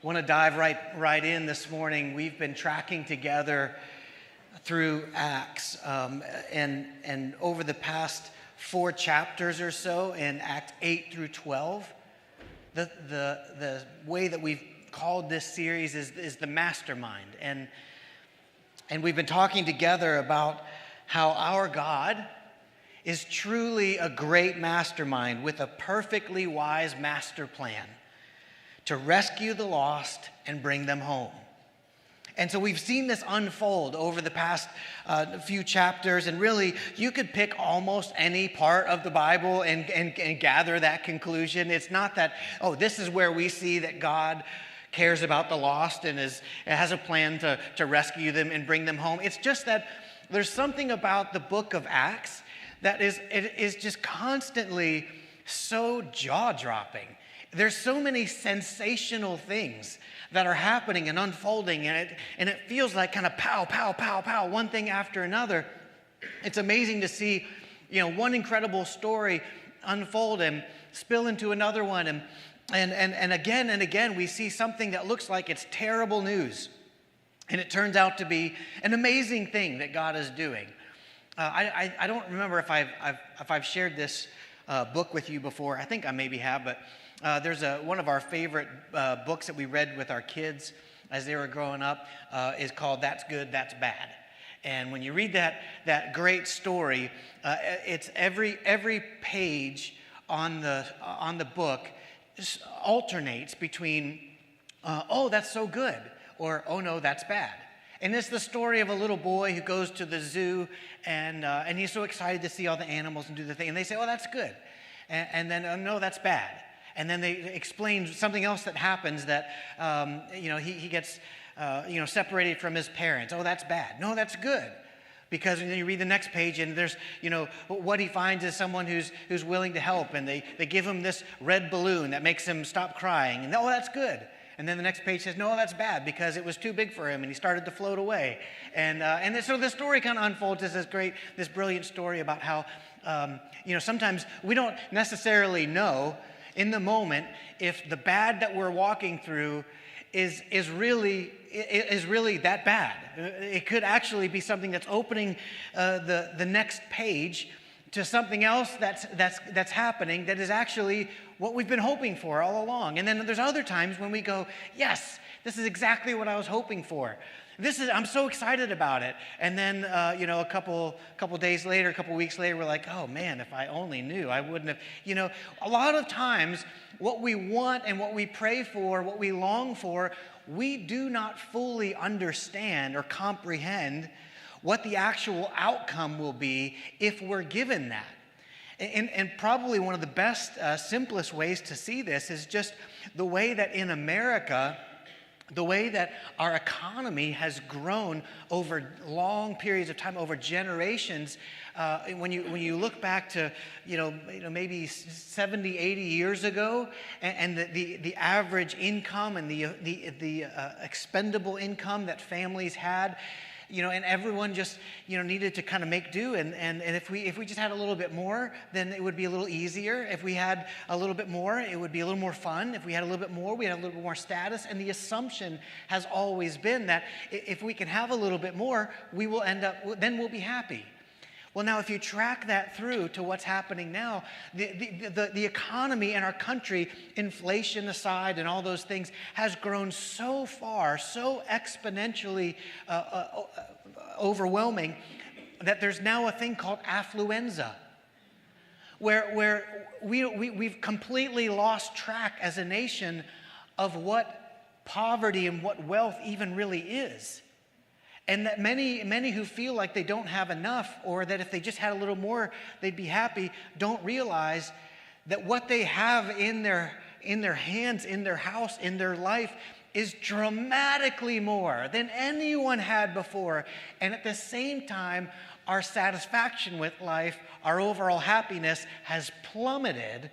Want to dive right in this morning. We've been tracking together through Acts, and over the past 4 chapters or so in Acts 8 through 12, the way that we've called this series is the Mastermind, and we've been talking together about how our God is truly a great mastermind with a perfectly wise master plan to rescue the lost and bring them home. And so we've seen this unfold over the past few chapters, and really you could pick almost any part of the Bible and gather that conclusion. It's not that, oh, this is where we see that God cares about the lost and has a plan to rescue them and bring them home. It's just that there's something about the book of Acts that is just constantly so jaw-dropping. There's so many sensational things that are happening and unfolding, and it feels like kind of pow, pow, pow, pow, one thing after another. It's amazing to see, one incredible story unfold and spill into another one, and again we see something that looks like it's terrible news, and it turns out to be an amazing thing that God is doing. I don't remember if I've shared this book with you before. I think I maybe have, but there's one of our favorite books that we read with our kids as they were growing up is called That's Good, That's Bad. And when you read that great story, it's every page on the book alternates between oh, that's so good, or oh no, that's bad. And it's the story of a little boy who goes to the zoo and he's so excited to see all the animals and do the thing. And they say, oh, that's good. And then, oh, no, that's bad. And then they explain something else that happens that, he gets, separated from his parents. Oh, that's bad. No, that's good. Because then you read the next page and there's, what he finds is someone who's willing to help. And they give him this red balloon that makes him stop crying. And, oh, that's good. And then the next page says, no, that's bad because it was too big for him and he started to float away. And so the story kind of unfolds as this brilliant story about how, sometimes we don't necessarily know in the moment if the bad that we're walking through is really that bad. It could actually be something that's opening the next page to something else that's happening that is actually what we've been hoping for all along. And then there's other times when we go, yes, this is exactly what I was hoping for. I'm so excited about it. And then, a couple days later, a couple weeks later, we're like, oh man, if I only knew, I wouldn't have, a lot of times what we want and what we pray for, what we long for, we do not fully understand or comprehend what the actual outcome will be if we're given that. And probably one of the best, simplest ways to see this is just the way that in America, the way that our economy has grown over long periods of time, over generations. When you look back to maybe 70, 80 years ago, and the average income and the expendable income that families had, and everyone just, needed to kind of make do. And if we just had a little bit more, then it would be a little easier. If we had a little bit more, it would be a little more fun. If we had a little bit more, we'd have a little bit more status. And the assumption has always been that if we can have a little bit more, we will then we'll be happy. Well, now, if you track that through to what's happening now, the economy in our country, inflation aside and all those things, has grown so far, so exponentially overwhelming, that there's now a thing called affluenza, where we've completely lost track as a nation of what poverty and what wealth even really is. And that many who feel like they don't have enough, or that if they just had a little more, they'd be happy, don't realize that what they have in their hands, in their house, in their life is dramatically more than anyone had before. And at the same time, our satisfaction with life, our overall happiness has plummeted.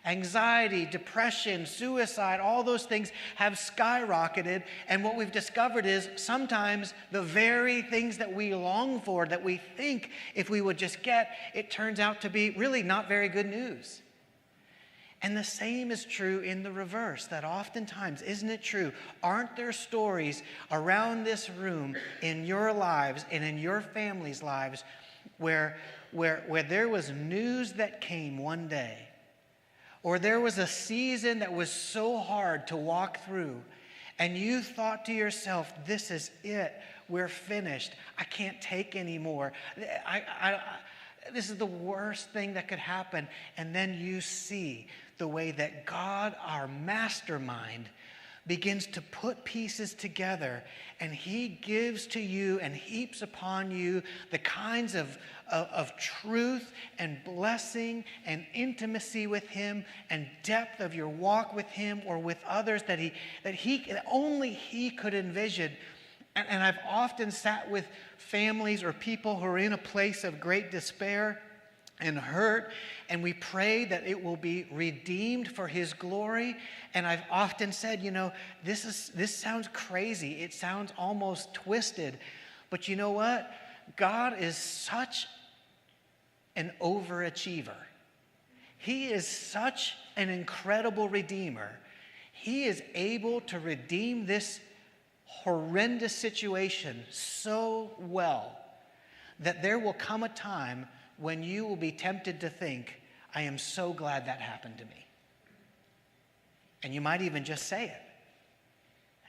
Anxiety, depression, suicide, all those things have skyrocketed. And what we've discovered is sometimes the very things that we long for, that we think if we would just get, it turns out to be really not very good news. And the same is true in the reverse, that oftentimes, isn't it true? Aren't there stories around this room in your lives and in your family's lives where there was news that came one day, or there was a season that was so hard to walk through, and you thought to yourself, this is it, we're finished, I can't take anymore, this is the worst thing that could happen, and then you see the way that God, our mastermind, begins to put pieces together, and he gives to you and heaps upon you the kinds of truth and blessing and intimacy with him and depth of your walk with him or with others that only he could envision. And I've often sat with families or people who are in a place of great despair and hurt, and we pray that it will be redeemed for his glory. And I've often said, this sounds crazy. It sounds almost twisted. But you know what? God is such an overachiever. He is such an incredible redeemer. He is able to redeem this horrendous situation so well that there will come a time when you will be tempted to think, I am so glad that happened to me. And you might even just say it.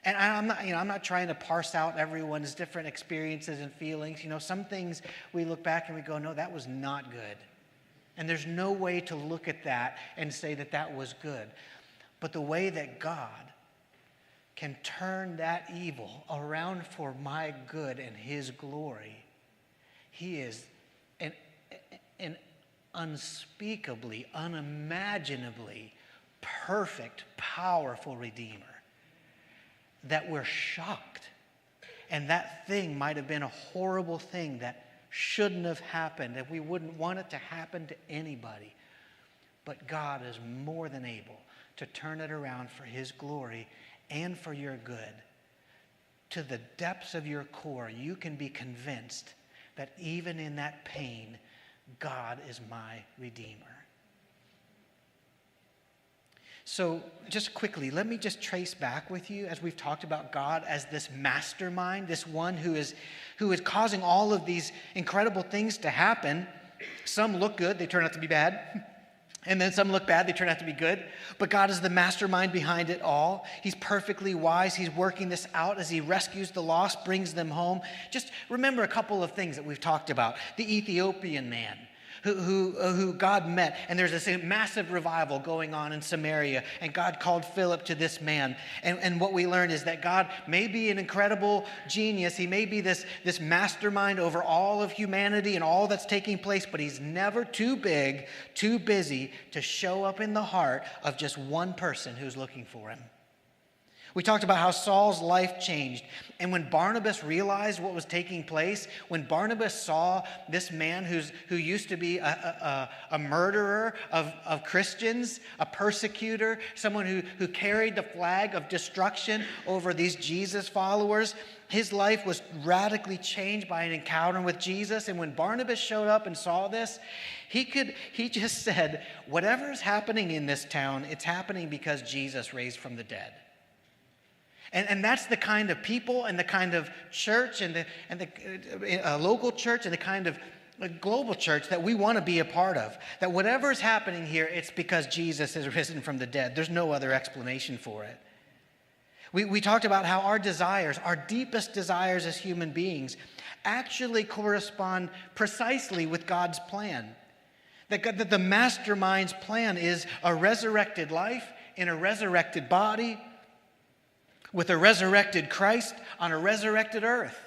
And I'm not trying to parse out everyone's different experiences and feelings. Some things we look back and we go, no, that was not good. And there's no way to look at that and say that that was good. But the way that God can turn that evil around for my good and his glory, he is an unspeakably, unimaginably perfect, powerful redeemer that we're shocked. And that thing might have been a horrible thing that shouldn't have happened, that we wouldn't want it to happen to anybody. But God is more than able to turn it around for his glory and for your good. To the depths of your core, you can be convinced that even in that pain, God is my Redeemer. So just quickly, let me just trace back with you as we've talked about God as this mastermind, this one who is causing all of these incredible things to happen. Some look good, they turn out to be bad. And then some look bad, they turn out to be good. But God is the mastermind behind it all. He's perfectly wise. He's working this out as he rescues the lost, brings them home. Just remember a couple of things that we've talked about. The Ethiopian man who God met, and there's this massive revival going on in Samaria, and God called Philip to this man. And what we learned is that God may be an incredible genius. He may be this mastermind over all of humanity and all that's taking place, but he's never too big, too busy to show up in the heart of just one person who's looking for him. We talked about how Saul's life changed. And when Barnabas realized what was taking place, when Barnabas saw this man who used to be a murderer of Christians, a persecutor, someone who carried the flag of destruction over these Jesus followers, his life was radically changed by an encounter with Jesus. And when Barnabas showed up and saw this, he just said, whatever is happening in this town, it's happening because Jesus raised from the dead. And that's the kind of people and the kind of church and the local church and the kind of global church that we want to be a part of. That whatever is happening here, it's because Jesus has risen from the dead. There's no other explanation for it. We talked about how our desires, our deepest desires as human beings, actually correspond precisely with God's plan. That the mastermind's plan is a resurrected life in a resurrected body, with a resurrected Christ on a resurrected earth.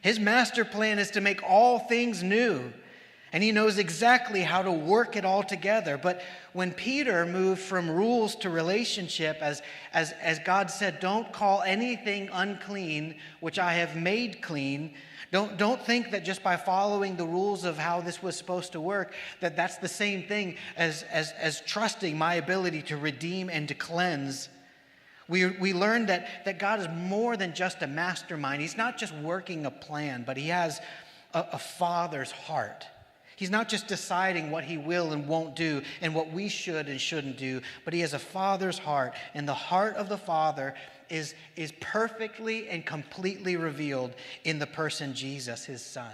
His master plan is to make all things new, and he knows exactly how to work it all together. But when Peter moved from rules to relationship, as God said, don't call anything unclean which I have made clean. Don't think that just by following the rules of how this was supposed to work, that's the same thing as trusting my ability to redeem and to cleanse. We learned that God is more than just a mastermind. He's not just working a plan, but he has a father's heart. He's not just deciding what he will and won't do and what we should and shouldn't do, but he has a father's heart. And the heart of the Father is perfectly and completely revealed in the person Jesus, his son.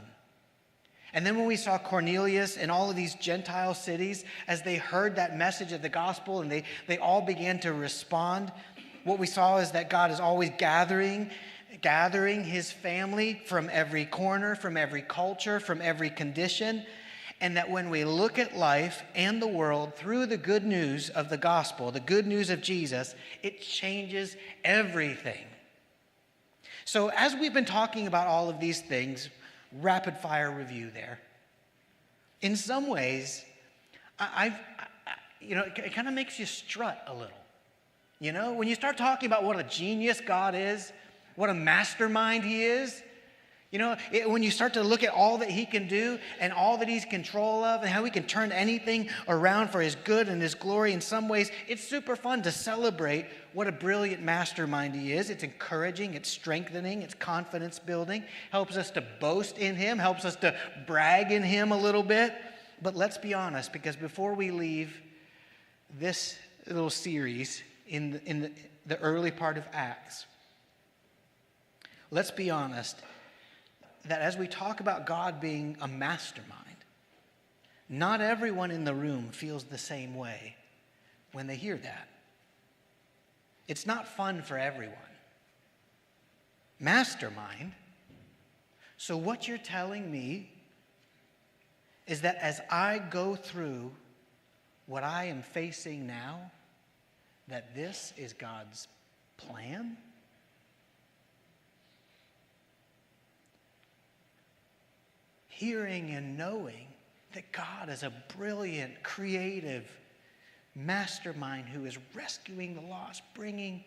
And then when we saw Cornelius and all of these Gentile cities, as they heard that message of the gospel and they all began to respond, what we saw is that God is always gathering his family from every corner, from every culture, from every condition. And that when we look at life and the world through the good news of the gospel, the good news of Jesus, it changes everything. So as we've been talking about all of these things, rapid fire review there. In some ways, it kind of makes you strut a little. You know, when you start talking about what a genius God is, what a mastermind he is, when you start to look at all that he can do and all that he's control of and how he can turn anything around for his good and his glory, in some ways, it's super fun to celebrate what a brilliant mastermind he is. It's encouraging, it's strengthening, it's confidence building, helps us to boast in him, helps us to brag in him a little bit. But let's be honest, because before we leave this little series in the early part of Acts, let's be honest that as we talk about God being a mastermind, not everyone in the room feels the same way when they hear that. It's not fun for everyone. Mastermind. So what you're telling me is that as I go through what I am facing now, that this is God's plan? Hearing and knowing that God is a brilliant, creative mastermind who is rescuing the lost, bringing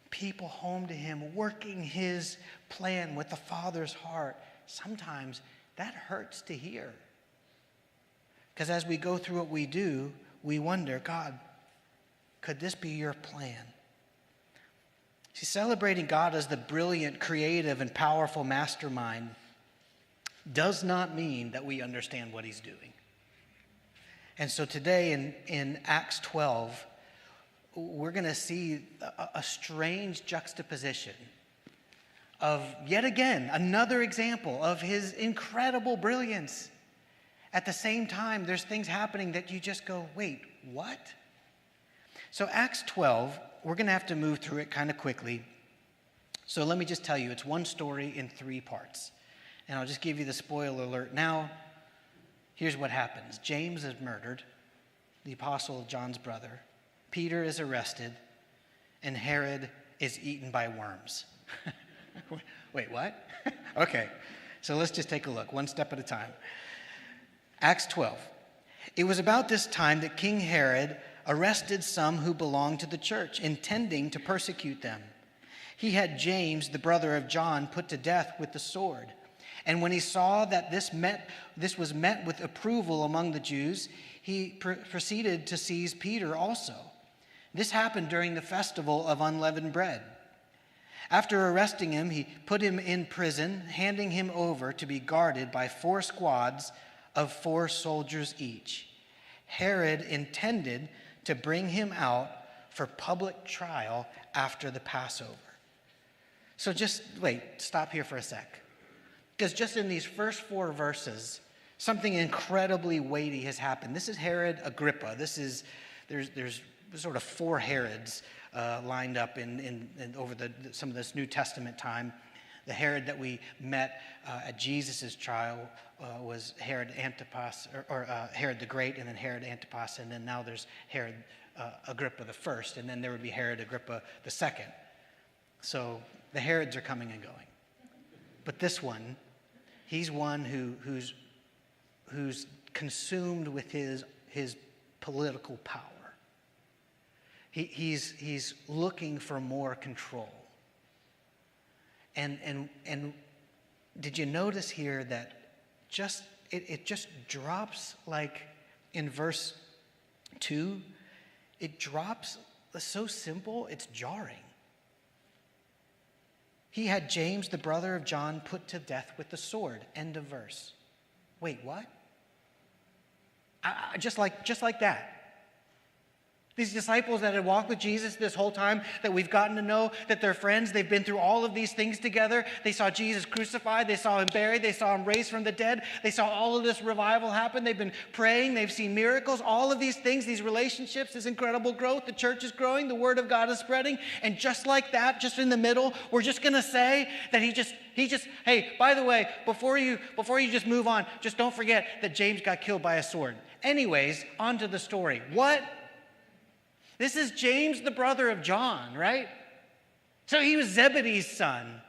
people home to him, working his plan with the Father's heart. Sometimes that hurts to hear. Because as we go through what we do, we wonder, God, could this be your plan? See, celebrating God as the brilliant, creative, and powerful mastermind does not mean that we understand what he's doing. And so today in Acts 12, we're going to see a strange juxtaposition of, yet again, another example of his incredible brilliance. At the same time, there's things happening that you just go, wait, what? So Acts 12, we're going to have to move through it kind of quickly. So let me just tell you, it's one story in 3 parts. And I'll just give you the spoiler alert. Now, here's what happens. James is murdered, the apostle of John's brother. Peter is arrested, and Herod is eaten by worms. Wait, what? Okay, so let's just take a look, one step at a time. Acts 12. It was about this time that King Herod arrested some who belonged to the church, intending to persecute them. He had James, the brother of John, put to death with the sword. And when he saw that this was met with approval among the Jews, he proceeded to seize Peter also. This happened during the festival of unleavened bread. After arresting him, he put him in prison, handing him over to be guarded by 4 squads of 4 soldiers each. Herod intended to bring him out for public trial after the Passover. So just wait, stop here for a sec. Because just in these first 4 verses, something incredibly weighty has happened. This is Herod Agrippa. There's sort of 4 Herods lined up in over some of this New Testament time. The Herod that we met at Jesus' trial was Herod Antipas, or Herod the Great, and then Herod Antipas, and then now there's Herod Agrippa the first, and then there would be Herod Agrippa the second. So the Herods are coming and going. But this one, he's one who's consumed with his political power. He's looking for more control. And did you notice here that it just drops, like in verse 2, it drops so simple, it's jarring. He had James, the brother of John, put to death with the sword. End of verse. Wait, what? Just like that. These disciples that had walked with Jesus this whole time, that we've gotten to know, that they're friends, they've been through all of these things together. They saw Jesus crucified, they saw him buried, they saw him raised from the dead. They saw all of this revival happen. They've been praying, they've seen miracles, all of these things, these relationships, this incredible growth. The church is growing, the word of God is spreading. And just like that, just in the middle, we're just going to say that he just, hey, by the way, before you just move on, just don't forget that James got killed by a sword. Anyways, on to the story. What? This is James, the brother of John, right? So he was Zebedee's son.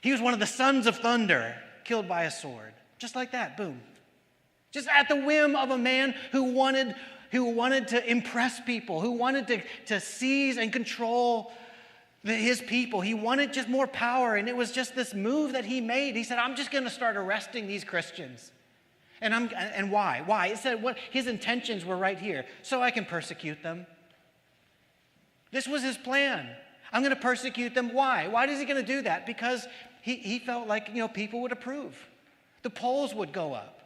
He was one of the sons of thunder, killed by a sword. Just like that, boom. Just at the whim of a man who wanted to impress people, who wanted to seize and control his people. He wanted just more power, and it was just this move that he made. He said, I'm just going to start arresting these Christians. And why? Why? It said what his intentions were right here, so I can persecute them. This was his plan. I'm going to persecute them. Why? Why is he going to do that? Because he felt like, people would approve. The polls would go up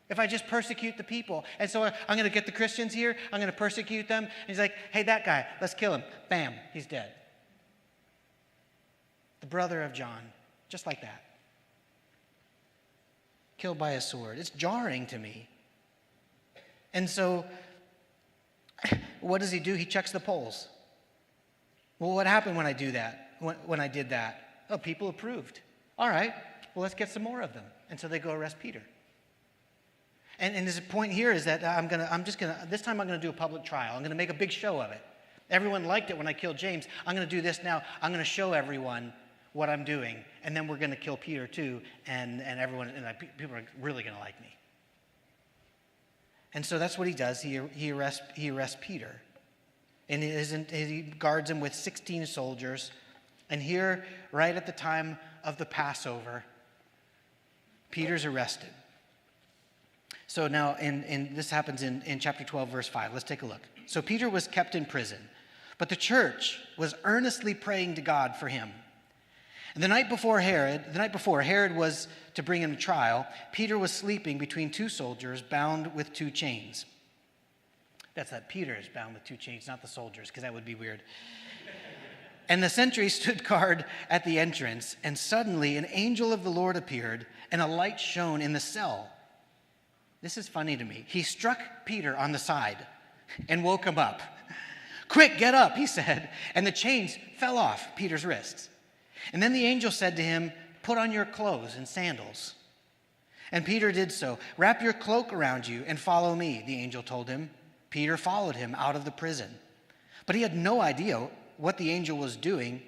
if I just persecute the people. And so I'm going to get the Christians here. I'm going to persecute them. And he's like, hey, that guy, let's kill him. Bam, he's dead. The brother of John, just like that. Killed by a sword. It's jarring to me. And so what does he do? He checks the polls. Well, what happened when I do that? When I did that? Oh, people approved. All right, well, let's get some more of them. And so they go arrest Peter. And his point here is that this time I'm going to do a public trial. I'm going to make a big show of it. Everyone liked it when I killed James. I'm going to do this now. I'm going to show everyone what I'm doing. And then we're going to kill Peter too. And people are really going to like me. And so that's what he does. He arrests Peter. And he guards him with 16 soldiers. And here, right at the time of the Passover, Peter's arrested. So now, this happens in chapter 12, verse 5. Let's take a look. So Peter was kept in prison, but the church was earnestly praying to God for him. And the night before Herod was to bring him to trial, Peter was sleeping between two soldiers bound with two chains. That's that Peter is bound with two chains, not the soldiers, because that would be weird. And the sentry stood guard at the entrance, and suddenly an angel of the Lord appeared, and a light shone in the cell. This is funny to me. He struck Peter on the side and woke him up. Quick, get up, he said, and the chains fell off Peter's wrists. And then the angel said to him, put on your clothes and sandals. And Peter did so. Wrap your cloak around you and follow me, the angel told him. Peter followed him out of the prison. But he had no idea what the angel was doing.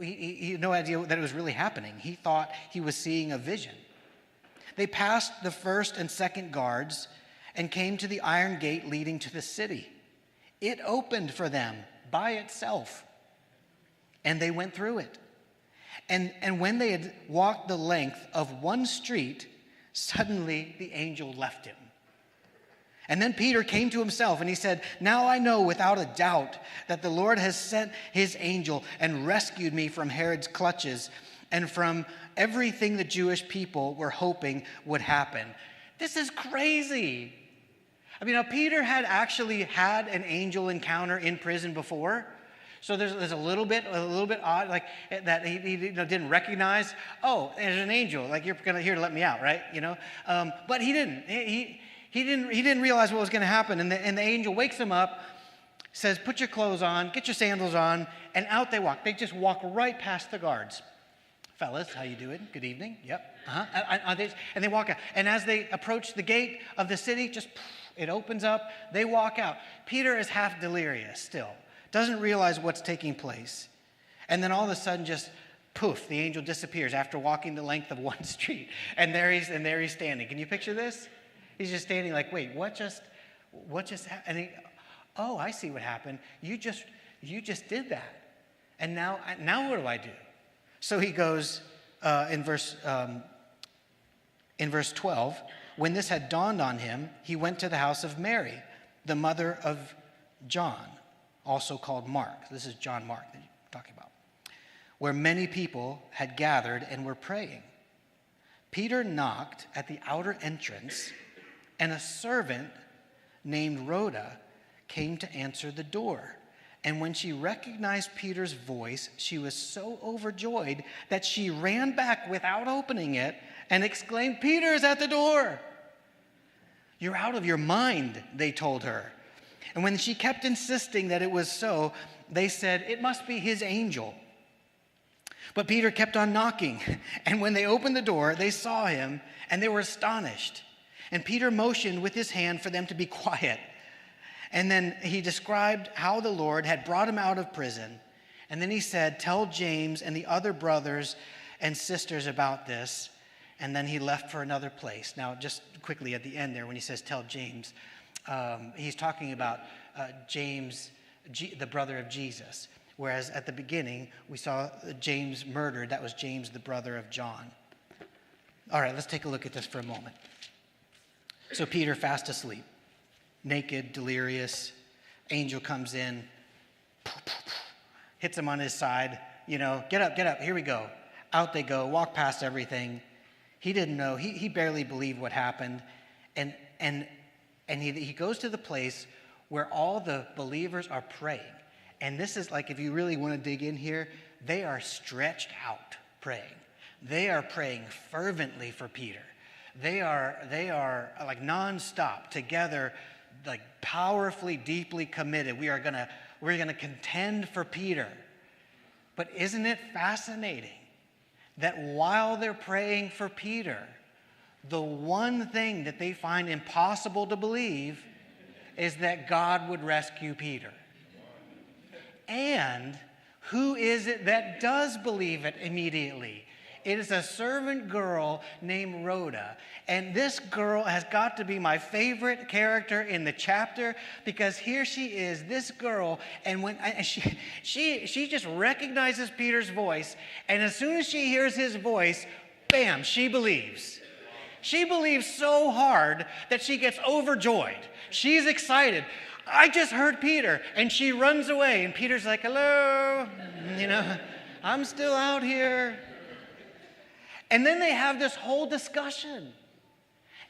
He had no idea that it was really happening. He thought he was seeing a vision. They passed the first and second guards and came to the iron gate leading to the city. It opened for them by itself, and they went through it. And when they had walked the length of one street, suddenly the angel left him. And then Peter came to himself and he said, now I know without a doubt that the Lord has sent his angel and rescued me from Herod's clutches and from everything the Jewish people were hoping would happen. This is crazy. I mean, now Peter had actually had an angel encounter in prison before. So there's a little bit odd, like that he didn't recognize. Oh, there's an angel. Like you're here to let me out, right? But he didn't. He didn't realize what was going to happen. And the angel wakes him up, says, "Put your clothes on, get your sandals on," and out they walk. They just walk right past the guards. Fellas, how you doing? Good evening. Yep. And they walk out. And as they approach the gate of the city, it opens up. They walk out. Peter is half delirious still. Doesn't realize what's taking place. And then all of a sudden, just poof, the angel disappears after walking the length of one street. And there he's standing. Can you picture this? He's just standing like, wait, what just happened? Oh, I see what happened. You just did that. And now what do I do? So he goes in verse 12, when this had dawned on him, he went to the house of Mary, the mother of John, also called Mark. This is John Mark that you're talking about, where many people had gathered and were praying. Peter knocked at the outer entrance, and a servant named Rhoda came to answer the door. And when she recognized Peter's voice, she was so overjoyed that she ran back without opening it and exclaimed, "Peter's at the door." "You're out of your mind," they told her. And when she kept insisting that it was so, they said, "It must be his angel." But Peter kept on knocking, and when they opened the door, they saw him, and they were astonished. And Peter motioned with his hand for them to be quiet. And then he described how the Lord had brought him out of prison. And then he said, "Tell James and the other brothers and sisters about this." And then he left for another place. Now, just quickly at the end there, when he says, "Tell James," he's talking about James, the brother of Jesus. Whereas at the beginning, we saw James murdered. That was James, the brother of John. All right, let's take a look at this for a moment. So Peter, fast asleep, naked, delirious. Angel comes in, hits him on his side. Get up, here we go. Out they go, walk past everything. He didn't know. He barely believed what happened. And he goes to the place where all the believers are praying. And this is like, if you really want to dig in here, they are stretched out praying. They are praying fervently for Peter. They are like nonstop together, like powerfully, deeply committed. We're gonna contend for Peter. But isn't it fascinating that while they're praying for Peter, the one thing that they find impossible to believe is that God would rescue Peter? And who is it that does believe it immediately? It is a servant girl named Rhoda. And this girl has got to be my favorite character in the chapter, because here she is, this girl, and she just recognizes Peter's voice, and as soon as she hears his voice, bam, she believes. She believes so hard that she gets overjoyed. She's excited. "I just heard Peter," and she runs away, and Peter's like, "Hello, I'm still out here." And then they have this whole discussion.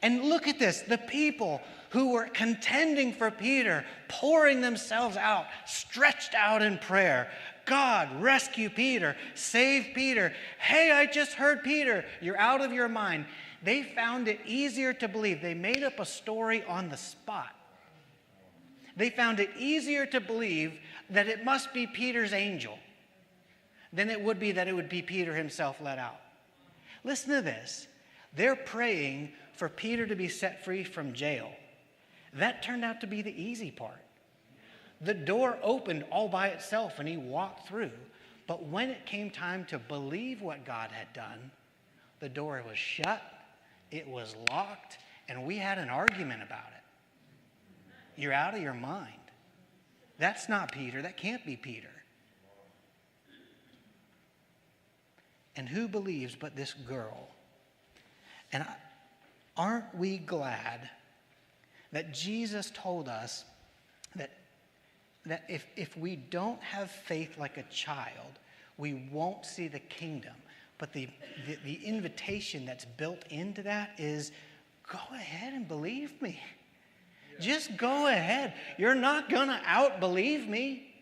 And look at this, the people who were contending for Peter, pouring themselves out, stretched out in prayer. "God, rescue Peter, save Peter. Hey, I just heard Peter. You're out of your mind." They found it easier to believe. They made up a story on the spot. They found it easier to believe that it must be Peter's angel than it would be that it would be Peter himself let out. Listen to this. They're praying for Peter to be set free from jail. That turned out to be the easy part. The door opened all by itself and he walked through. But when it came time to believe what God had done, the door was shut, it was locked, and we had an argument about it. You're out of your mind. That's not Peter. That can't be Peter. And who believes but this girl? And aren't we glad that Jesus told us that if we don't have faith like a child, we won't see the kingdom. But the invitation that's built into that is, go ahead and believe me. Just go ahead. You're not going to outbelieve me.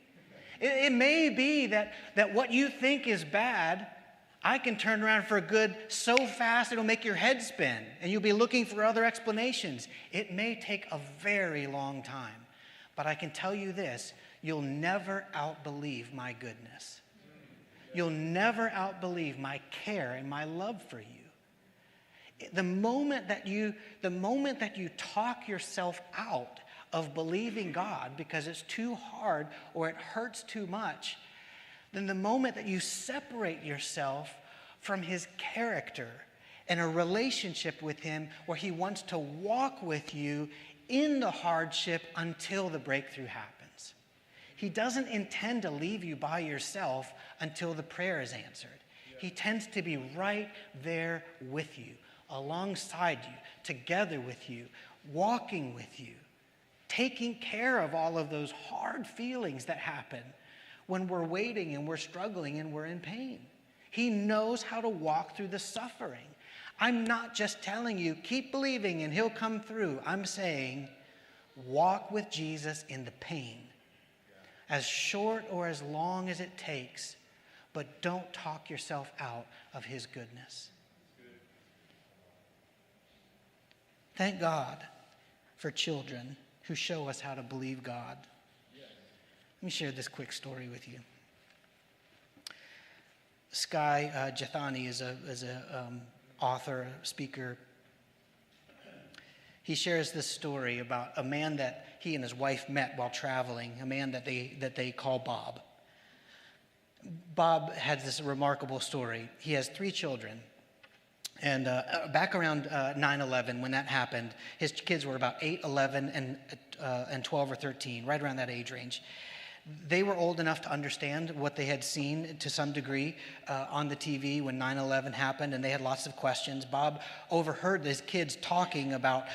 It may be that what you think is bad, I can turn around for good so fast it'll make your head spin and you'll be looking for other explanations. It may take a very long time, but I can tell you this, you'll never outbelieve my goodness. You'll never outbelieve my care and my love for you. The moment that you talk yourself out of believing God because it's too hard or it hurts too much, then the moment that you separate yourself from his character and a relationship with him where he wants to walk with you in the hardship until the breakthrough happens. He doesn't intend to leave you by yourself until the prayer is answered. He tends to be right there with you, alongside you, together with you, walking with you, taking care of all of those hard feelings that happen when we're waiting and we're struggling and we're in pain. He knows how to walk through the suffering. I'm not just telling you, keep believing and he'll come through. I'm saying, walk with Jesus in the pain, as short or as long as it takes, but don't talk yourself out of his goodness. Thank God for children who show us how to believe God. Let me share this quick story with you. Sky Jethani is a author, a speaker. He shares this story about a man that he and his wife met while traveling, a man that they call Bob. Bob had this remarkable story. He has 3 children. And back around 9/11, when that happened, his kids were about 8, 11, and 12 or 13, right around that age range. They were old enough to understand what they had seen to some degree on the TV when 9/11 happened, and they had lots of questions. Bob overheard his kids talking about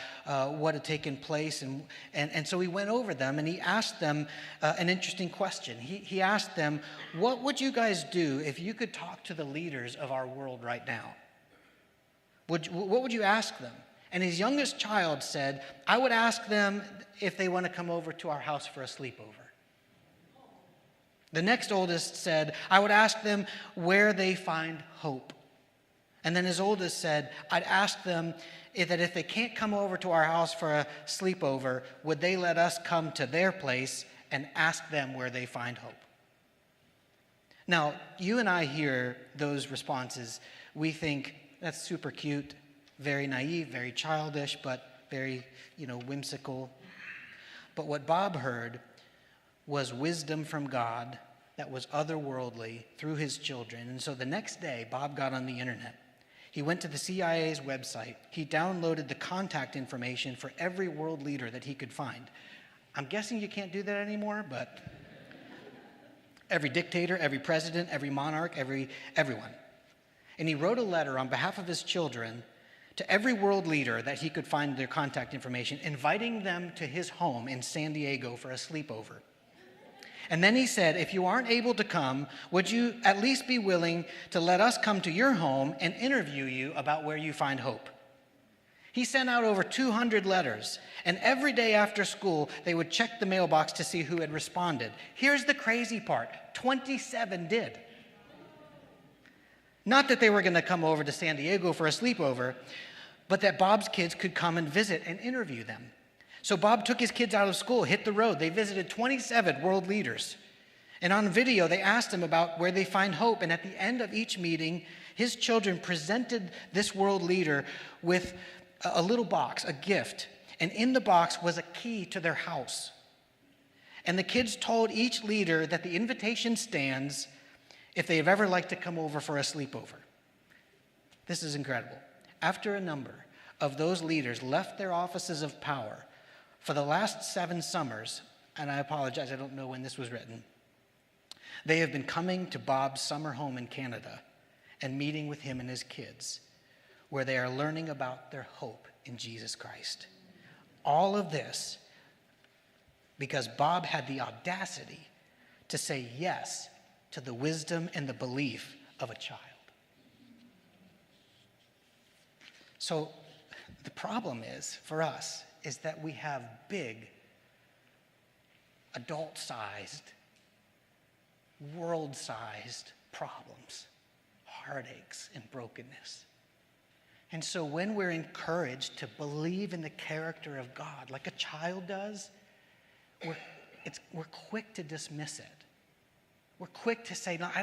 what had taken place, and so he went over them, and he asked them an interesting question. He asked them, what would you guys do if you could talk to the leaders of our world right now? What would you ask them? And his youngest child said, I would ask them if they want to come over to our house for a sleepover. The next oldest said, I would ask them where they find hope. And then his oldest said, I'd ask them that if they can't come over to our house for a sleepover, would they let us come to their place and ask them where they find hope? Now, you and I hear those responses. We think, that's super cute, very naive, very childish, but very, whimsical. But what Bob heard was wisdom from God that was otherworldly through his children. And so the next day, Bob got on the internet. He went to the CIA's website. He downloaded the contact information for every world leader that he could find. I'm guessing you can't do that anymore, but every dictator, every president, every monarch, everyone. And he wrote a letter on behalf of his children to every world leader that he could find their contact information, inviting them to his home in San Diego for a sleepover. And then he said, if you aren't able to come, would you at least be willing to let us come to your home and interview you about where you find hope? He sent out over 200 letters, and every day after school, they would check the mailbox to see who had responded. Here's the crazy part, 27 did. Not that they were going to come over to San Diego for a sleepover, but that Bob's kids could come and visit and interview them. So Bob took his kids out of school, hit the road. They visited 27 world leaders. And on video, they asked him about where they find hope. And at the end of each meeting, his children presented this world leader with a little box, a gift. And in the box was a key to their house. And the kids told each leader that the invitation stands if they have ever liked to come over for a sleepover. This is incredible. After a number of those leaders left their offices of power, for the last 7 summers, and I apologize, I don't know when this was written, they have been coming to Bob's summer home in Canada and meeting with him and his kids, where they are learning about their hope in Jesus Christ. All of this because Bob had the audacity to say yes to the wisdom and the belief of a child. So the problem is, for us, is that we have big, adult-sized, world-sized problems, heartaches, and brokenness. And so when we're encouraged to believe in the character of God, like a child does, we're quick to dismiss it. We're quick to say, no, I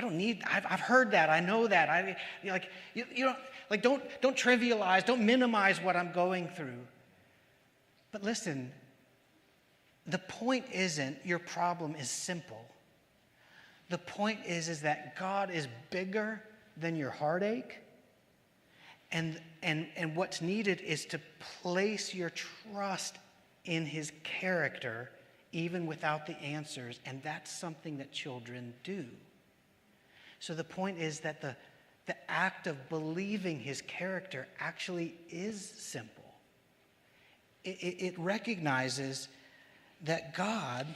don't need, I've heard that, I know that. Don't trivialize, don't minimize what I'm going through. But listen, the point isn't your problem is simple. The point is that God is bigger than your heartache. And what's needed is to place your trust in his character even without the answers. And that's something that children do. So the point is that the act of believing his character actually is simple. It recognizes that God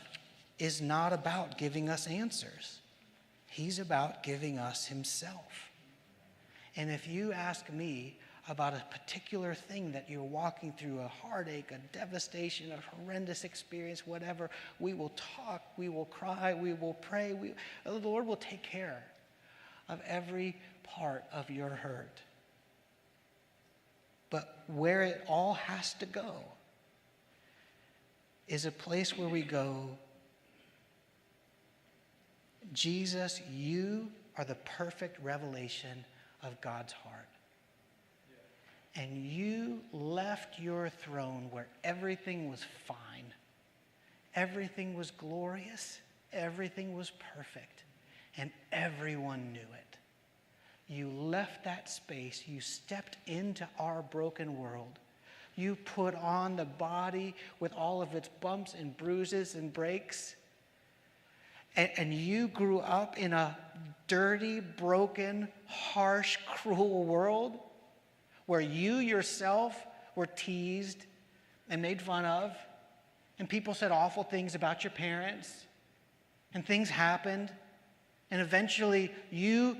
is not about giving us answers. He's about giving us himself. And if you ask me about a particular thing that you're walking through, a heartache, a devastation, a horrendous experience, whatever, we will talk, we will cry, we will pray. The Lord will take care of every part of your hurt. But where it all has to go is a place where we go, Jesus, you are the perfect revelation of God's heart. And you left your throne where everything was fine. Everything was glorious. Everything was perfect. And everyone knew it. You left that space. You stepped into our broken world. You put on the body with all of its bumps and bruises and breaks. And you grew up in a dirty, broken, harsh, cruel world where you yourself were teased and made fun of, and people said awful things about your parents, and things happened, and eventually you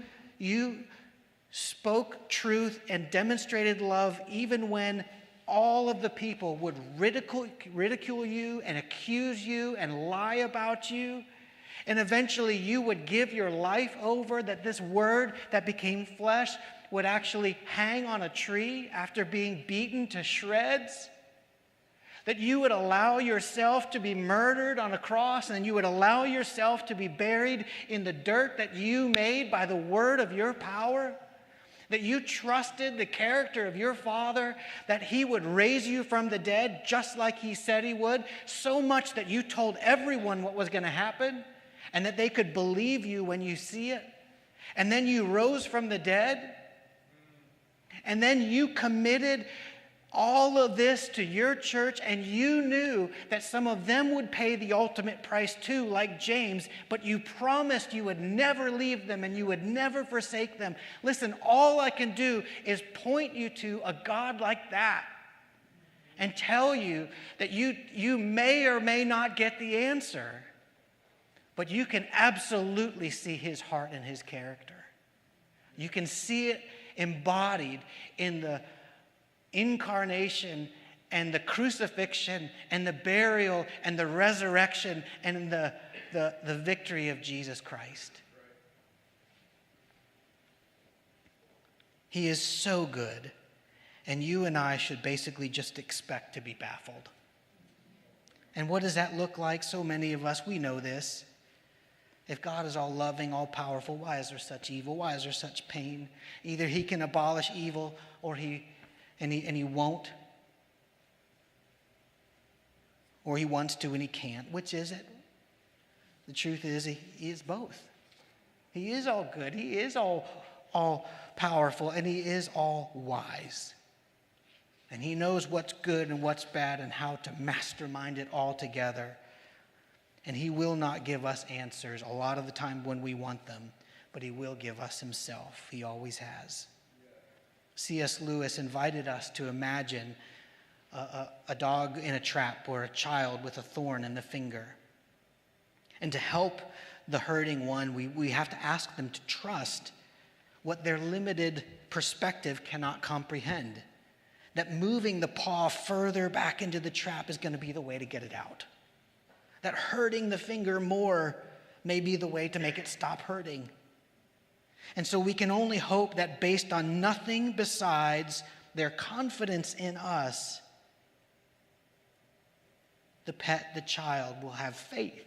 spoke truth and demonstrated love even when all of the people would ridicule you and accuse you and lie about you. And eventually you would give your life over, that this word that became flesh would actually hang on a tree after being beaten to shreds. That you would allow yourself to be murdered on a cross, and you would allow yourself to be buried in the dirt that you made by the word of your power. That you trusted the character of your Father, that he would raise you from the dead just like he said he would, so much that you told everyone what was going to happen and that they could believe you when you see it. And then you rose from the dead, and then you committed all of this to your church, and you knew that some of them would pay the ultimate price too, like James, but you promised you would never leave them and you would never forsake them. Listen, all I can do is point you to a God like that and tell you that you may or may not get the answer, but you can absolutely see his heart and his character. You can see it embodied in the incarnation and the crucifixion and the burial and the resurrection and the victory of Jesus Christ. He is so good, and you and I should basically just expect to be baffled. And what does that look like? So many of us, we know this. If God is all loving, all powerful, why is there such evil? Why is there such pain? Either he can abolish evil or he won't. Or he wants to and he can't. Which is it? The truth is he is both. He is all good. He is all powerful, and he is all wise. And he knows what's good and what's bad and how to mastermind it all together. And he will not give us answers a lot of the time when we want them, but he will give us himself. He always has. C.S. Lewis invited us to imagine a dog in a trap or a child with a thorn in the finger. And to help the hurting one, we have to ask them to trust what their limited perspective cannot comprehend. That moving the paw further back into the trap is going to be the way to get it out. That hurting the finger more may be the way to make it stop hurting. And so we can only hope that based on nothing besides their confidence in us, the pet, the child, will have faith.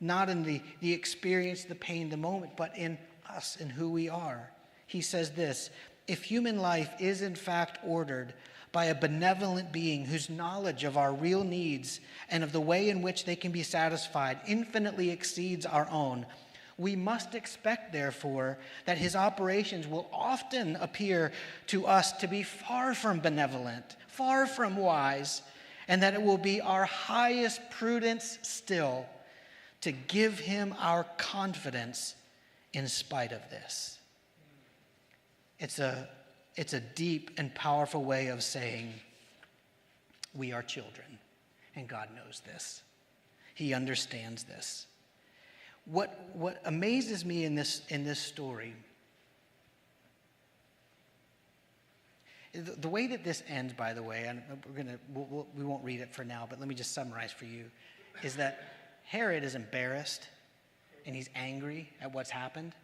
Not in the experience, the pain, the moment, but in us and who we are. He says this: if human life is in fact ordered by a benevolent being whose knowledge of our real needs and of the way in which they can be satisfied infinitely exceeds our own, we must expect, therefore, that his operations will often appear to us to be far from benevolent, far from wise, and that it will be our highest prudence still to give him our confidence in spite of this. It's a deep and powerful way of saying we are children, and God knows this. He understands this. What amazes me in this story The way that this ends, by the way, and we won't read it for now, but let me just summarize for you, is that Herod is embarrassed and he's angry at what's happened.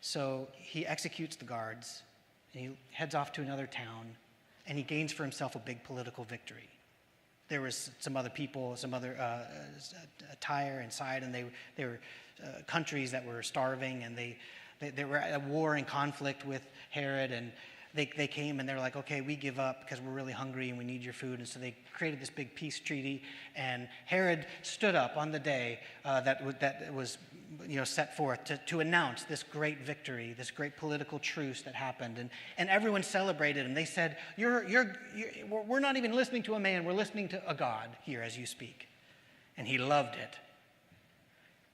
So he executes the guards and he heads off to another town and he gains for himself a big political victory. There was some other people, some other Tyre and Sidon, and they were countries that were starving, and they were at war and conflict with Herod, and they came and they were like, okay, we give up because we're really hungry and we need your food. And so they created this big peace treaty, and Herod stood up on the day that was set forth to announce this great victory, this great political truce that happened, and everyone celebrated, and they said, we're not even listening to a man, we're listening to a God here as you speak. And he loved it.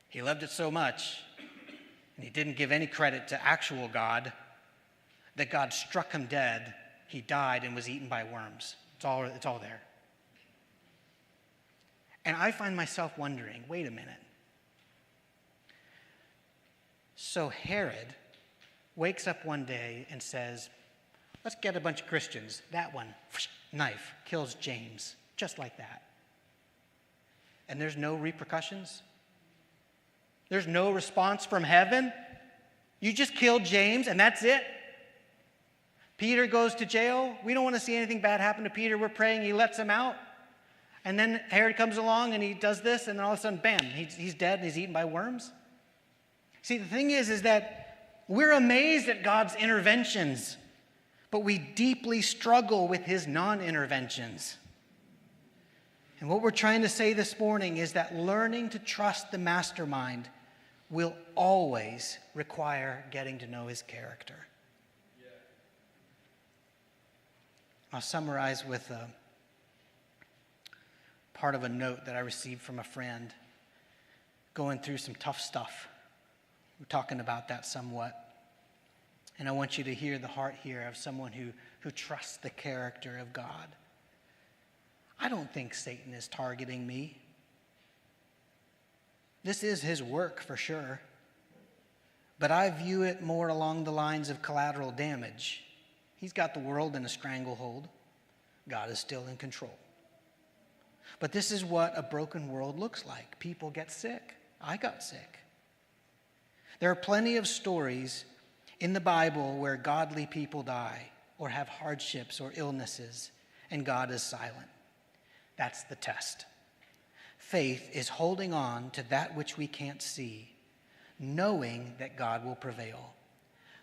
He loved it so much, and he didn't give any credit to actual God, that God struck him dead. He died and was eaten by worms. It's all there. And I find myself wondering, wait a minute. So Herod wakes up one day and says, let's get a bunch of Christians. That one, knife, kills James, just like that. And there's no repercussions? There's no response from heaven? You just killed James and that's it? Peter goes to jail. We don't want to see anything bad happen to Peter. We're praying. He lets him out. And then Herod comes along and he does this, and then all of a sudden, bam, he's dead and he's eaten by worms. See, the thing is that we're amazed at God's interventions, but we deeply struggle with his non-interventions. And what we're trying to say this morning is that learning to trust the mastermind will always require getting to know his character. I'll summarize with a part of a note that I received from a friend going through some tough stuff. We're talking about that somewhat. And I want you to hear the heart here of someone who trusts the character of God. I don't think Satan is targeting me. This is his work for sure. But I view it more along the lines of collateral damage. He's got the world in a stranglehold. God is still in control. But this is what a broken world looks like. People get sick. I got sick. There are plenty of stories in the Bible where godly people die or have hardships or illnesses, and God is silent. That's the test. Faith is holding on to that which we can't see, knowing that God will prevail.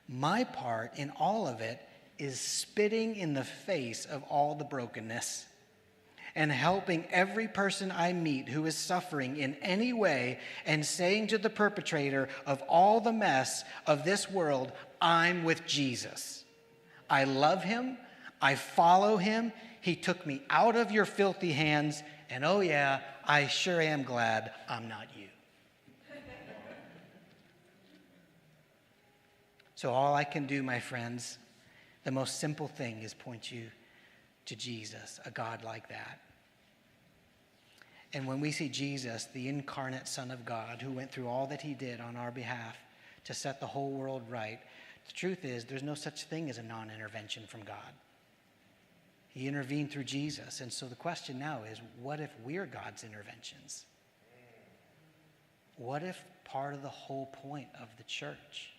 My part in all of it is spitting in the face of all the brokenness and helping every person I meet who is suffering in any way and saying to the perpetrator of all the mess of this world, I'm with Jesus. I love him. I follow him. He took me out of your filthy hands. And oh yeah, I sure am glad I'm not you. So all I can do, my friends, the most simple thing is point you to Jesus, a God like that. And when we see Jesus, the incarnate Son of God, who went through all that he did on our behalf to set the whole world right, the truth is there's no such thing as a non-intervention from God. He intervened through Jesus. And so the question now is, what if we're God's interventions? What if part of the whole point of the church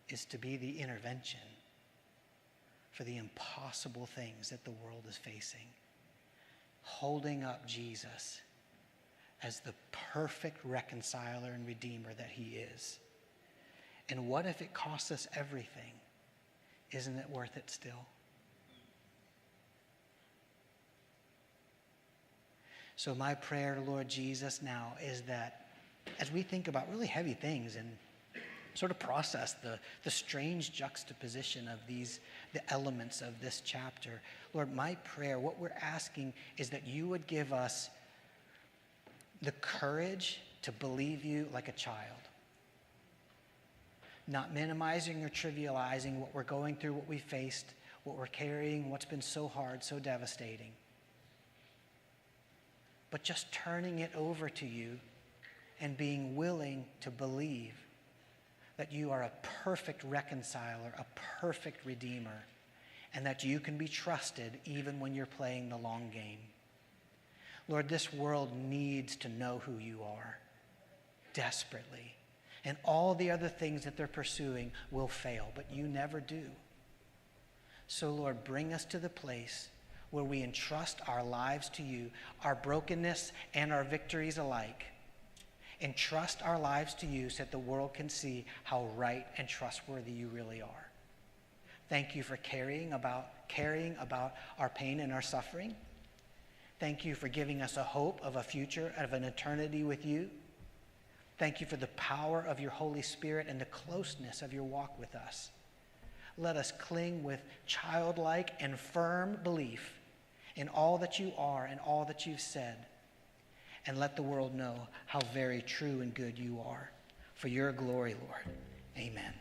is to be the intervention for the impossible things that the world is facing, holding up Jesus as the perfect reconciler and redeemer that he is? And what if it costs us everything? Isn't it worth it still? So my prayer, Lord Jesus, now is that as we think about really heavy things and sort of process the strange juxtaposition of the elements of this chapter, Lord, my prayer, what we're asking is that you would give us the courage to believe you like a child, not minimizing or trivializing what we're going through, what we faced, what we're carrying, what's been so hard, so devastating, but just turning it over to you and being willing to believe that you are a perfect reconciler, a perfect redeemer, and that you can be trusted even when you're playing the long game. Lord, this world needs to know who you are desperately. And all the other things that they're pursuing will fail, but you never do. So, Lord, bring us to the place where we entrust our lives to you, our brokenness and our victories alike. Entrust our lives to you so that the world can see how right and trustworthy you really are. Thank you for caring about our pain and our suffering. Thank you for giving us a hope of a future, of an eternity with you. Thank you for the power of your Holy Spirit and the closeness of your walk with us. Let us cling with childlike and firm belief in all that you are and all that you've said. And let the world know how very true and good you are. For your glory, Lord. Amen.